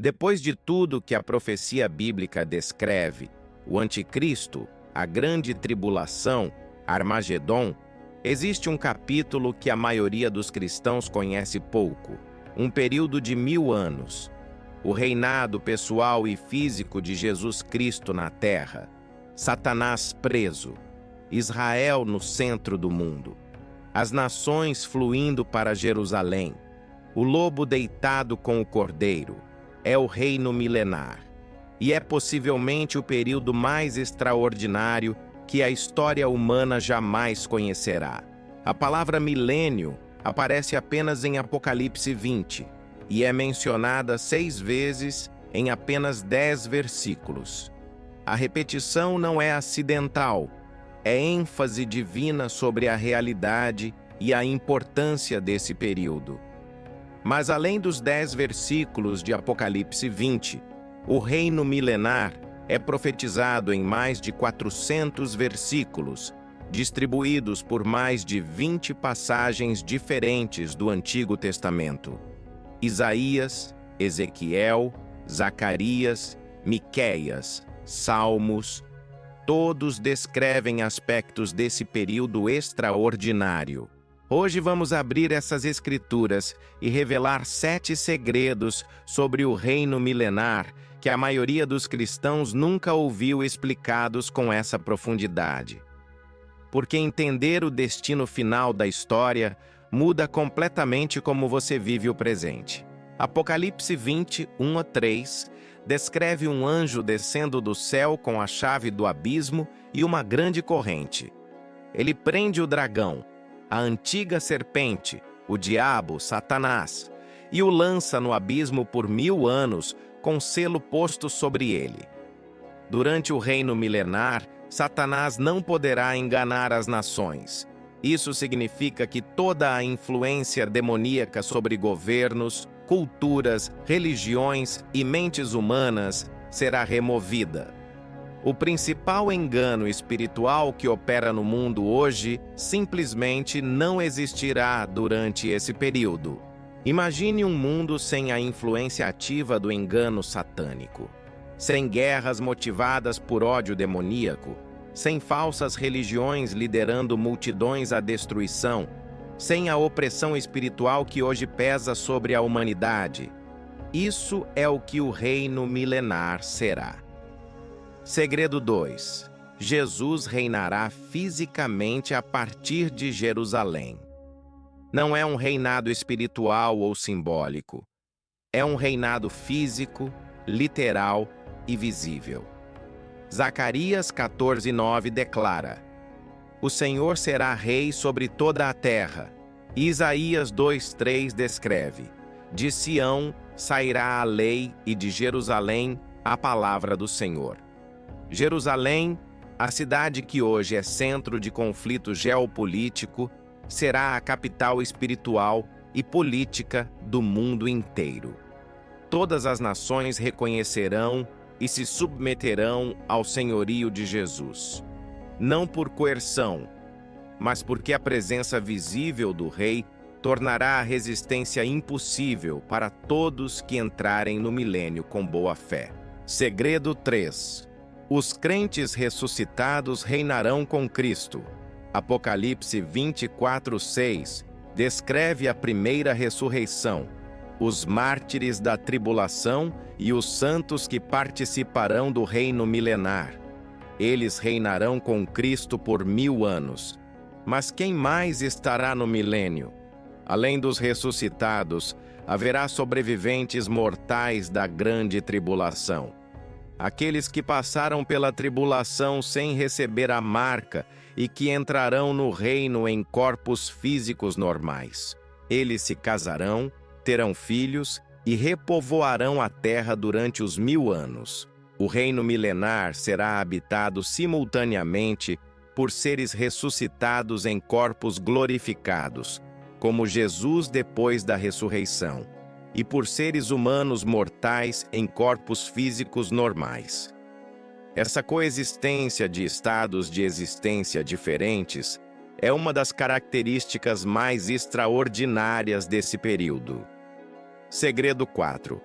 Depois de tudo que a profecia bíblica descreve, o anticristo, a grande tribulação, Armagedon, existe um capítulo que a maioria dos cristãos conhece pouco, um período de 1000 anos, o reinado pessoal e físico de Jesus Cristo na terra, Satanás preso, Israel no centro do mundo, as nações fluindo para Jerusalém, o lobo deitado com o cordeiro, é o reino milenar, e é possivelmente o período mais extraordinário que a história humana jamais conhecerá. A palavra milênio aparece apenas em Apocalipse 20 e é mencionada 6 vezes em apenas 10 versículos. A repetição não é acidental, é ênfase divina sobre a realidade e a importância desse período. Mas além dos 10 versículos de Apocalipse 20, o reino milenar é profetizado em mais de 400 versículos, distribuídos por mais de 20 passagens diferentes do Antigo Testamento. Isaías, Ezequiel, Zacarias, Miqueias, Salmos, todos descrevem aspectos desse período extraordinário. Hoje vamos abrir essas escrituras e revelar 7 segredos sobre o reino milenar que a maioria dos cristãos nunca ouviu explicados com essa profundidade. Porque entender o destino final da história muda completamente como você vive o presente. Apocalipse 20, 1 a 3, descreve um anjo descendo do céu com a chave do abismo e uma grande corrente. Ele prende o dragão, a antiga serpente, o diabo, Satanás, e o lança no abismo por 1000 anos, com selo posto sobre ele. Durante o reino milenar, Satanás não poderá enganar as nações. Isso significa que toda a influência demoníaca sobre governos, culturas, religiões e mentes humanas será removida. O principal engano espiritual que opera no mundo hoje simplesmente não existirá durante esse período. Imagine um mundo sem a influência ativa do engano satânico, sem guerras motivadas por ódio demoníaco, sem falsas religiões liderando multidões à destruição, sem a opressão espiritual que hoje pesa sobre a humanidade. Isso é o que o reino milenar será. Segredo 2. Jesus reinará fisicamente a partir de Jerusalém. Não é um reinado espiritual ou simbólico. É um reinado físico, literal e visível. Zacarias 14:9 declara: O Senhor será rei sobre toda a terra. Isaías 2:3 descreve: De Sião sairá a lei e de Jerusalém a palavra do Senhor. Jerusalém, a cidade que hoje é centro de conflito geopolítico, será a capital espiritual e política do mundo inteiro. Todas as nações reconhecerão e se submeterão ao senhorio de Jesus, não por coerção, mas porque a presença visível do Rei tornará a resistência impossível para todos que entrarem no milênio com boa fé. Segredo 3. Os crentes ressuscitados reinarão com Cristo. Apocalipse 24:6 descreve a primeira ressurreição, os mártires da tribulação e os santos que participarão do reino milenar. Eles reinarão com Cristo por 1000 anos. Mas quem mais estará no milênio? Além dos ressuscitados, haverá sobreviventes mortais da grande tribulação. Aqueles que passaram pela tribulação sem receber a marca e que entrarão no reino em corpos físicos normais. Eles se casarão, terão filhos e repovoarão a terra durante os 1000 anos. O reino milenar será habitado simultaneamente por seres ressuscitados em corpos glorificados, como Jesus depois da ressurreição, e por seres humanos mortais em corpos físicos normais. Essa coexistência de estados de existência diferentes é uma das características mais extraordinárias desse período. Segredo 4.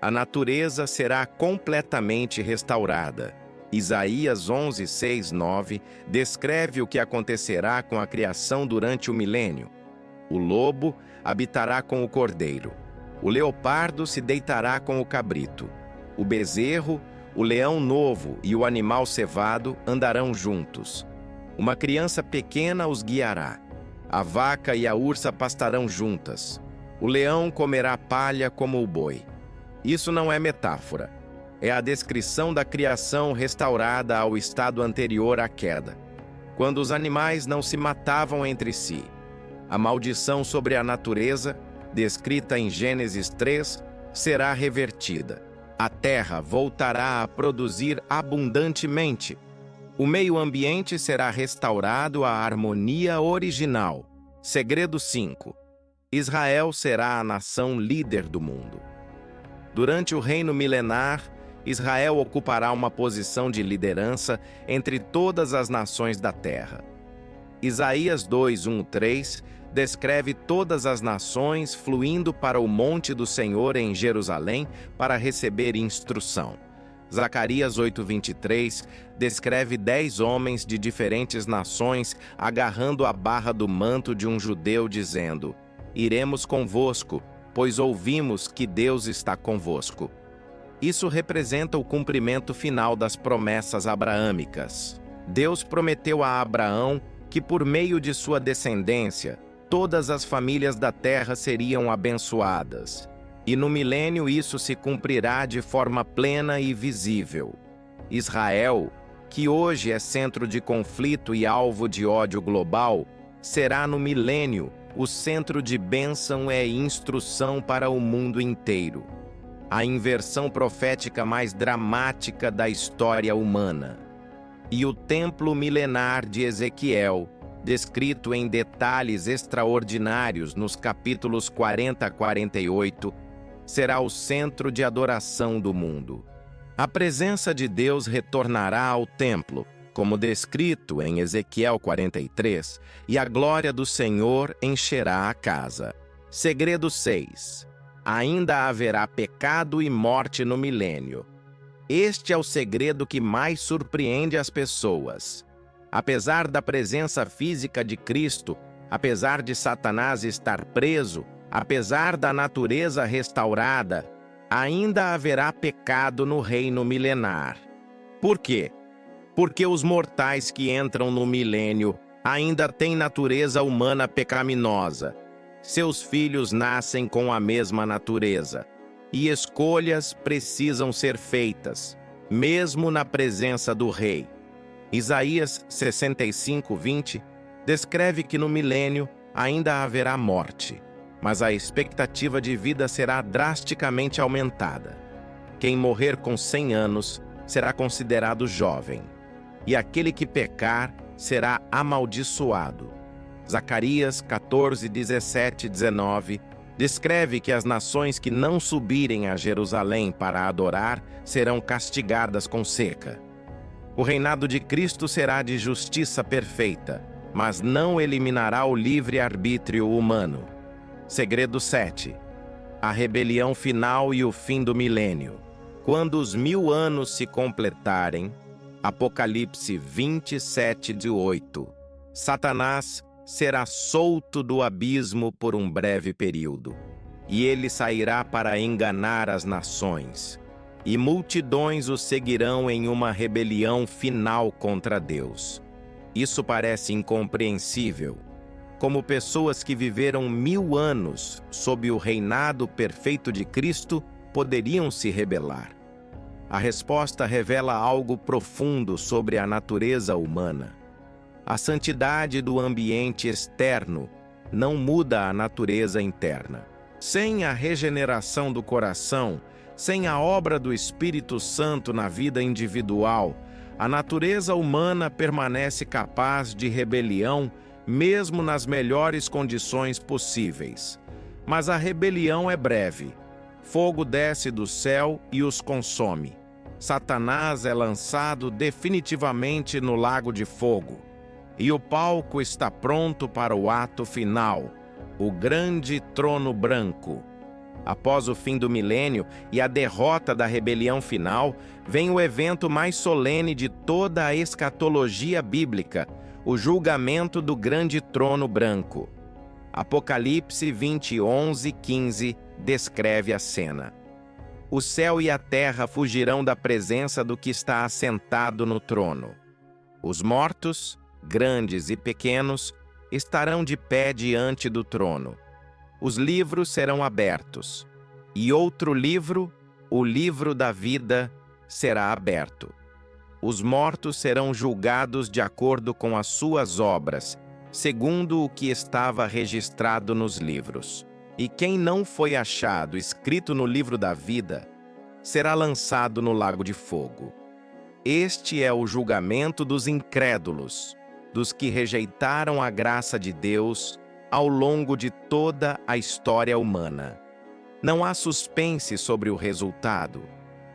A natureza será completamente restaurada. Isaías 11, 6, 9 descreve o que acontecerá com a criação durante o milênio. O lobo habitará com o cordeiro. O leopardo se deitará com o cabrito. O bezerro, o leão novo e o animal cevado andarão juntos. Uma criança pequena os guiará. A vaca e a ursa pastarão juntas. O leão comerá palha como o boi. Isso não é metáfora. É a descrição da criação restaurada ao estado anterior à queda, quando os animais não se matavam entre si. A maldição sobre a natureza, descrita em Gênesis 3, será revertida. A terra voltará a produzir abundantemente. O meio ambiente será restaurado à harmonia original. Segredo 5. Israel será a nação líder do mundo. Durante o reino milenar, Israel ocupará uma posição de liderança entre todas as nações da terra. Isaías 2, 1, 3 descreve todas as nações fluindo para o monte do Senhor em Jerusalém para receber instrução. Zacarias 8, 23 descreve 10 homens de diferentes nações agarrando a barra do manto de um judeu, dizendo: "Iremos convosco, pois ouvimos que Deus está convosco." Isso representa o cumprimento final das promessas abraâmicas. Deus prometeu a Abraão que, por meio de sua descendência, todas as famílias da terra seriam abençoadas. E no milênio isso se cumprirá de forma plena e visível. Israel, que hoje é centro de conflito e alvo de ódio global, será no milênio o centro de bênção e instrução para o mundo inteiro. A inversão profética mais dramática da história humana. E o templo milenar de Ezequiel, descrito em detalhes extraordinários nos capítulos 40 a 48, será o centro de adoração do mundo. A presença de Deus retornará ao templo, como descrito em Ezequiel 43, e a glória do Senhor encherá a casa. Segredo 6. Ainda haverá pecado e morte no milênio. Este é o segredo que mais surpreende as pessoas. Apesar da presença física de Cristo, apesar de Satanás estar preso, apesar da natureza restaurada, ainda haverá pecado no reino milenar. Por quê? Porque os mortais que entram no milênio ainda têm natureza humana pecaminosa. Seus filhos nascem com a mesma natureza, e escolhas precisam ser feitas, mesmo na presença do rei. Isaías 65, 20 descreve que no milênio ainda haverá morte, mas a expectativa de vida será drasticamente aumentada. Quem morrer com 100 anos será considerado jovem, e aquele que pecar será amaldiçoado. Zacarias 14, 17, 19 descreve que as nações que não subirem a Jerusalém para adorar serão castigadas com seca. O reinado de Cristo será de justiça perfeita, mas não eliminará o livre-arbítrio humano. Segredo 7. A rebelião final e o fim do milênio. Quando os 1000 anos se completarem, Apocalipse 27, 18, Satanás será solto do abismo por um breve período, e ele sairá para enganar as nações, e multidões o seguirão em uma rebelião final contra Deus. Isso parece incompreensível. Como pessoas que viveram 1000 anos sob o reinado perfeito de Cristo poderiam se rebelar? A resposta revela algo profundo sobre a natureza humana. A santidade do ambiente externo não muda a natureza interna. Sem a regeneração do coração, sem a obra do Espírito Santo na vida individual, a natureza humana permanece capaz de rebelião mesmo nas melhores condições possíveis. Mas a rebelião é breve. Fogo desce do céu e os consome. Satanás é lançado definitivamente no lago de fogo. E o palco está pronto para o ato final, o grande trono branco. Após o fim do milênio e a derrota da rebelião final, vem o evento mais solene de toda a escatologia bíblica, o julgamento do grande trono branco. Apocalipse 20, 11, 15 descreve a cena. O céu e a terra fugirão da presença do que está assentado no trono. Os mortos, grandes e pequenos, estarão de pé diante do trono. Os livros serão abertos, e outro livro, o livro da vida, será aberto. Os mortos serão julgados de acordo com as suas obras, segundo o que estava registrado nos livros. E quem não foi achado escrito no livro da vida, será lançado no lago de fogo. Este é o julgamento dos incrédulos, dos que rejeitaram a graça de Deus ao longo de toda a história humana. Não há suspense sobre o resultado,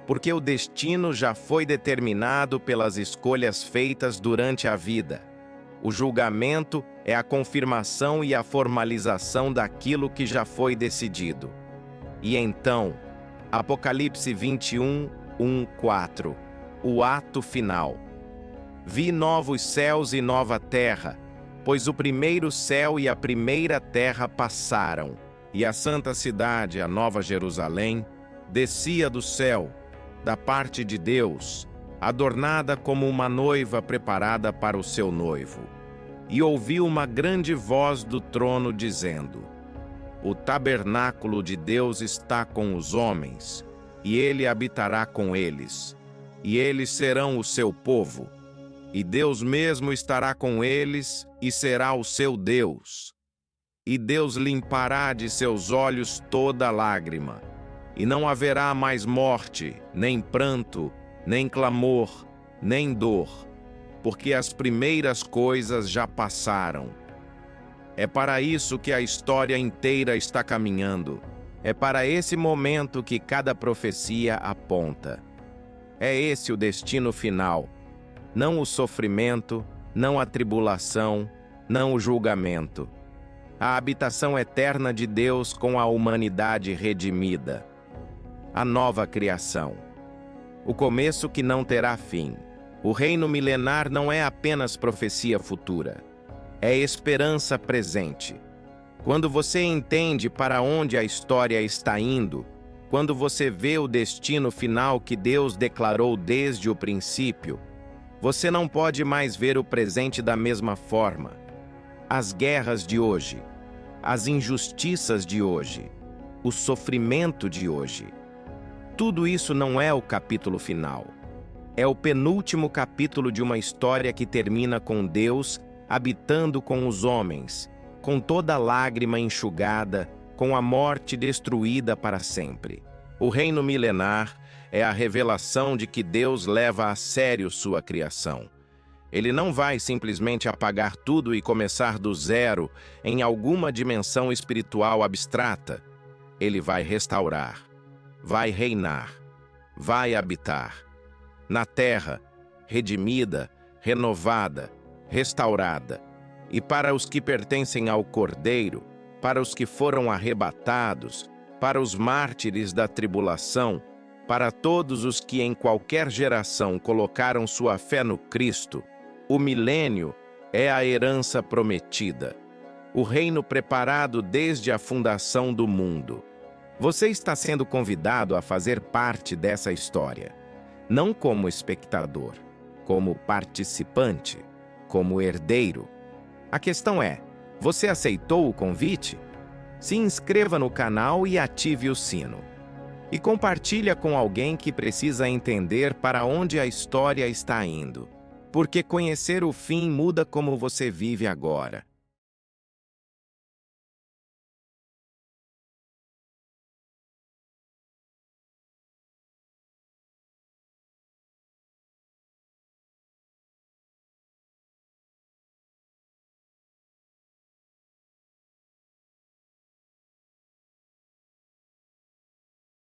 porque o destino já foi determinado pelas escolhas feitas durante a vida. O julgamento é a confirmação e a formalização daquilo que já foi decidido. E então, Apocalipse 21, 1, 4, o ato final. Vi novos céus e nova terra, pois o primeiro céu e a primeira terra passaram, e a santa cidade, a nova Jerusalém, descia do céu, da parte de Deus, adornada como uma noiva preparada para o seu noivo. E ouvi uma grande voz do trono dizendo: O tabernáculo de Deus está com os homens, e ele habitará com eles, e eles serão o seu povo. E Deus mesmo estará com eles e será o seu Deus. E Deus limpará de seus olhos toda lágrima. E não haverá mais morte, nem pranto, nem clamor, nem dor, porque as primeiras coisas já passaram. É para isso que a história inteira está caminhando. É para esse momento que cada profecia aponta. É esse o destino final. Não o sofrimento, não a tribulação, não o julgamento. A habitação eterna de Deus com a humanidade redimida. A nova criação. O começo que não terá fim. O reino milenar não é apenas profecia futura. É esperança presente. Quando você entende para onde a história está indo, quando você vê o destino final que Deus declarou desde o princípio, você não pode mais ver o presente da mesma forma. As guerras de hoje, as injustiças de hoje, o sofrimento de hoje. Tudo isso não é o capítulo final. É o penúltimo capítulo de uma história que termina com Deus habitando com os homens, com toda lágrima enxugada, com a morte destruída para sempre. O reino milenar é a revelação de que Deus leva a sério sua criação. Ele não vai simplesmente apagar tudo e começar do zero em alguma dimensão espiritual abstrata. Ele vai restaurar, vai reinar, vai habitar. Na terra, redimida, renovada, restaurada. E para os que pertencem ao Cordeiro, para os que foram arrebatados, para os mártires da tribulação, para todos os que em qualquer geração colocaram sua fé no Cristo, o milênio é a herança prometida, o reino preparado desde a fundação do mundo. Você está sendo convidado a fazer parte dessa história, não como espectador, como participante, como herdeiro. A questão é, você aceitou o convite? Se inscreva no canal e ative o sino. E compartilha com alguém que precisa entender para onde a história está indo. Porque conhecer o fim muda como você vive agora.